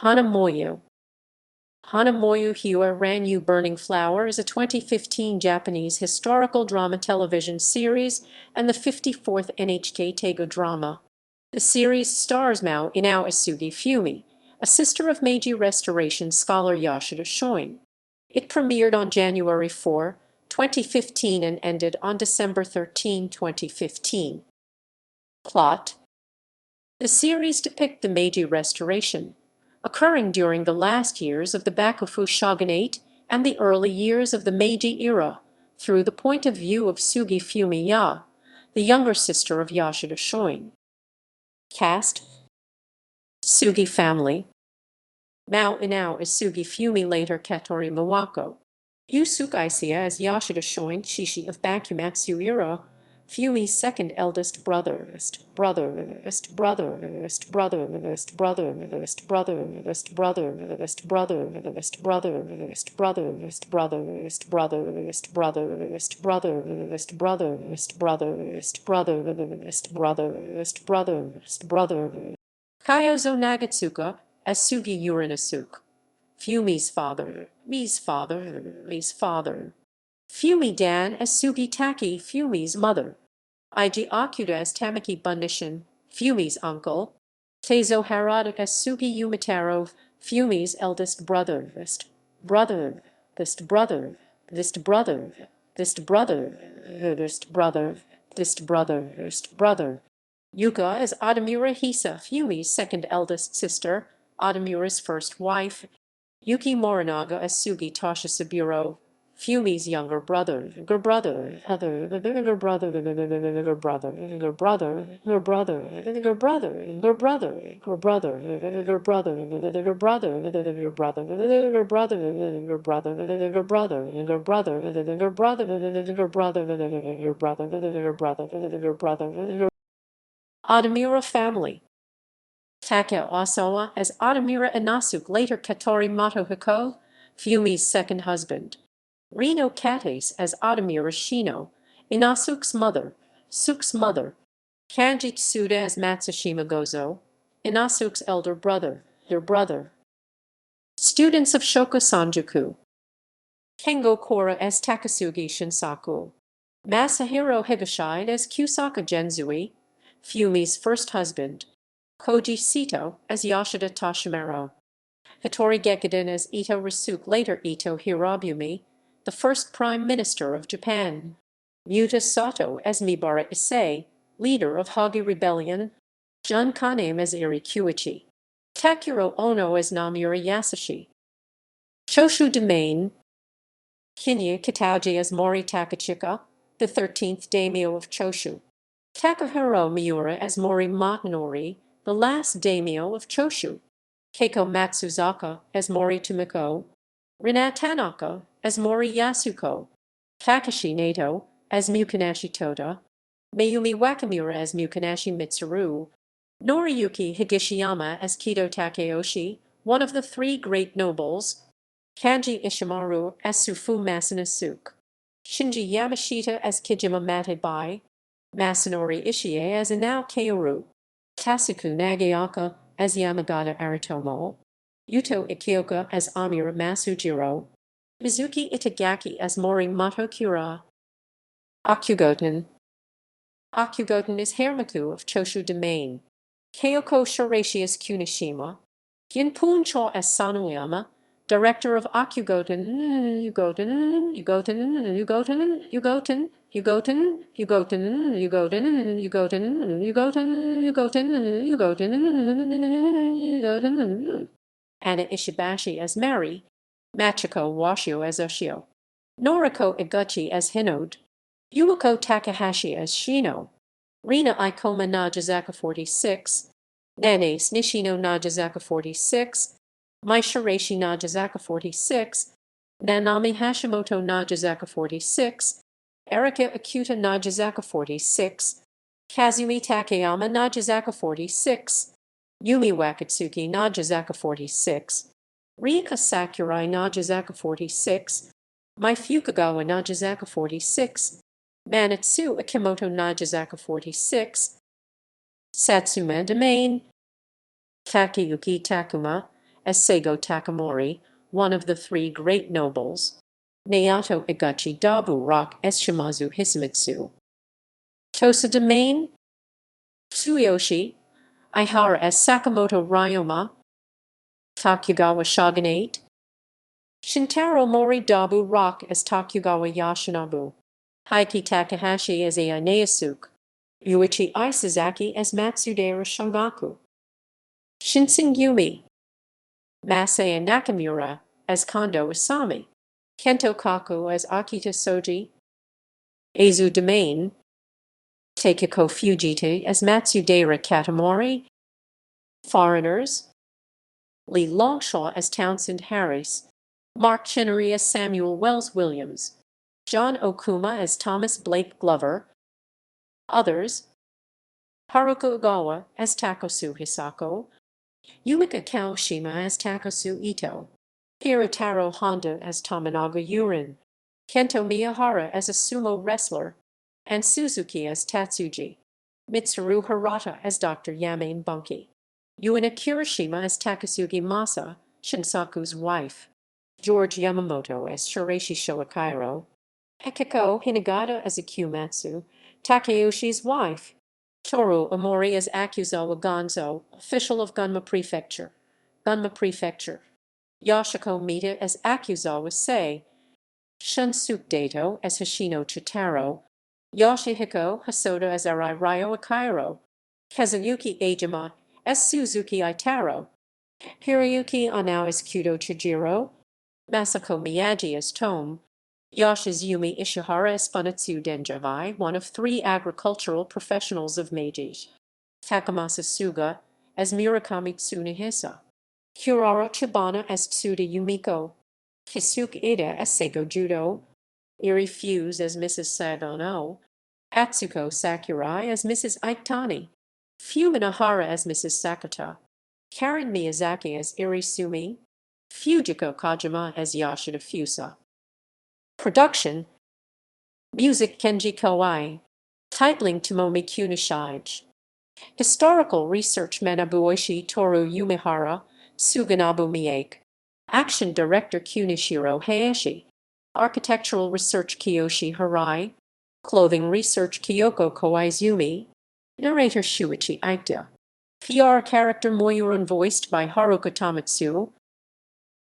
Hana Moyu. Hana Moyu Hiwa Ran You Burning Flower is a 2015 Japanese historical drama television series and the 54th NHK Taiga drama. The series stars Mao Inoue as Sugi Fumi, a sister of Meiji Restoration scholar Yoshida Shōin. It premiered on January 4, 2015 and ended on December 13, 2015. Plot: the series depicts the Meiji Restoration, occurring during the last years of the Bakufu shogunate and the early years of the Meiji era, through the point of view of Sugi Fumi, the younger sister of Yoshida Shōin. Cast: Sugi family. Mao Inoue as Sugi Fumi, later Katori Mawako. Yusuke as Yoshida Shōin, Shishi of Bakumatsu era, Fumi's second eldest brother. Kyozo Nagatsuka as Sugi Uranasuke, Fumi's father. Fumi Dan as Sugi Taki, Fumi's mother. Iji Okuda as Tamaki Bundishin, Fumi's uncle. Teizo Harada as Sugi Umataro, Fumi's eldest brother. Yuka as Odamura Hisa, Fumi's second eldest sister, Odamura's first wife. Yuki Morinaga as Sugi Tosha Saburo, Fumi's younger brother. Odamura family. Takeo Osawa as Odamura Inasuke, later Katori Motohiko, Fumi's second husband. Rino Kates as Odamura Shino, Inasuke's mother. Kanji Tsuda as Matsushima Gozo, Inasuke's elder brother. Students of Shoka Sonjuku. Kengo Kora as Takasugi Shinsaku. Masahiro Higashide as Kusaka Genzui, Fumi's first husband. Koji Sito as Yoshida Toshimaro. Hattori Gekiden as Ito Rasuke, later Ito Hirobumi, the first Prime Minister of Japan. Yuta Sato as Mibara Issei, leader of Hagi Rebellion. Jun Kaname as Iri Kuichi. Takuro Ono as Namura Yasashi. Choshū Domain. Kinya Kitauji as Mori Takachika, the 13th daimyo of Choshū. Takahiro Miura as Mori Matanori, the last daimyo of Choshū. Keiko Matsuzaka as Mori Tomiko. Rina Tanaka as Mori Yasuko. Takashi Nato as Mukanashi Toda. Mayumi Wakamura as Mukanashi Mitsuru. Noriyuki Higashiyama as Kido Takeyoshi, one of the three great nobles. Kanji Ishimaru as Sufu Masanasuke. Shinji Yamashita as Kijima Matebai. Masanori Ishii as Inao Kaoru. Tasuku Nagayaka as Yamagata Aritomo. Yuto Ikioka as Amira Masujiro. Mizuki Itagaki as Mori Matokura. Okugoten. Okugoten is Hermaku of Choshū Domain. Kyoko Shiraishi as Kunishima. Ginpuncho as Sanoyama, director of Okugoten. Anna Ishibashi as Mary. Machiko Washio as Oshio. Noriko Iguchi as Hinode. Yumiko Takahashi as Shino. Rina Ikoma Najizaka 46. Nane Nishino Najizaka 46. Mai Shiraishi Najizaka 46. Nanami Hashimoto Najizaka 46. Erika Akuta Najizaka 46. Kazumi Takayama Najizaka 46. Yumi Wakatsuki Najizaka 46. Rika Sakurai Najizaka 46. Mai Fukugawa Najizaka 46. Manitsu Akimoto Najizaka 46. Satsuma Domain. Takayuki Takuma as Seigo Takamori, one of the three great nobles. Naoto Igachi Dabu Rock as Shimazu Hisamitsu. Tosa Domain, Tsuyoshi, Aihara as Sakamoto Ryoma. Tokugawa Shogunate. Shintaro Mori Dabu Rock as Tokugawa Yoshinobu. Heiki Takahashi as Ieyasu. Yuichi Isazaki as Matsudaira Shogaku. Shinsengumi. Masaya Nakamura as Kondo Isami. Kento Kaku as Akita Soji. Aizu Domain. Takiko Fujita as Matsudaira Katamori. Foreigners. Lee Longshaw as Townsend Harris. Mark Chinnery as Samuel Wells Williams. John Okuma as Thomas Blake Glover. Others. Haruko Ogawa as Takosu Hisako. Yumika Kawashima as Takasu Ito. Hirataro Honda as Tominaga Yurin. Kento Miyahara as a sumo wrestler. And Suzuki as Tatsuji. Mitsuru Hirata as Dr. Yamane Bunki. Yuina Kirishima as Takasugi Masa, Shinsaku's wife. George Yamamoto as Shireshi Shoakairo. Akiko Hinagata as Akumatsu, Takeyoshi's wife. Toru Omori as Akuzawa Gonzo, official of Gunma Prefecture. Gunma Prefecture. Yoshiko Mita as Akuzawa Sei. Shunsuke Dato as Hoshino Chitaro. Yoshihiko Hosoda as Arai Ryo Akairo. Kazuyuki Ejima as Suzuki Itaro. Hiroyuki Anao as Kudo Chijiro. Masako Miyagi as Tome. Yoshizumi Ishihara as Funatsu Denjavai, one of three agricultural professionals of Meiji. Takamasa Suga as Murakami Tsunehisa. Kurara Chibana as Tsuda Yumiko. Kisuke Ida as Seigo Judo. Iri Fuse as Mrs. Sagano. Atsuko Sakurai as Mrs. Aiktani. Fuminahara as Mrs. Sakata. Karen Miyazaki as Iri Sumi. Fujiko Kajima as Yoshida Fusa. Production. Music Kenji Kawai. Titling Tomomi Kunishige. Historical Research Manabuoshi Toru Yumehara, Suganabu Mieke. Action Director Kunishiro Hayashi. Architectural Research Kiyoshi Harai. Clothing Research Kyoko Koizumi. Narrator Shuichi Aita. PR Character Moyuran voiced by Haruka Tamatsu.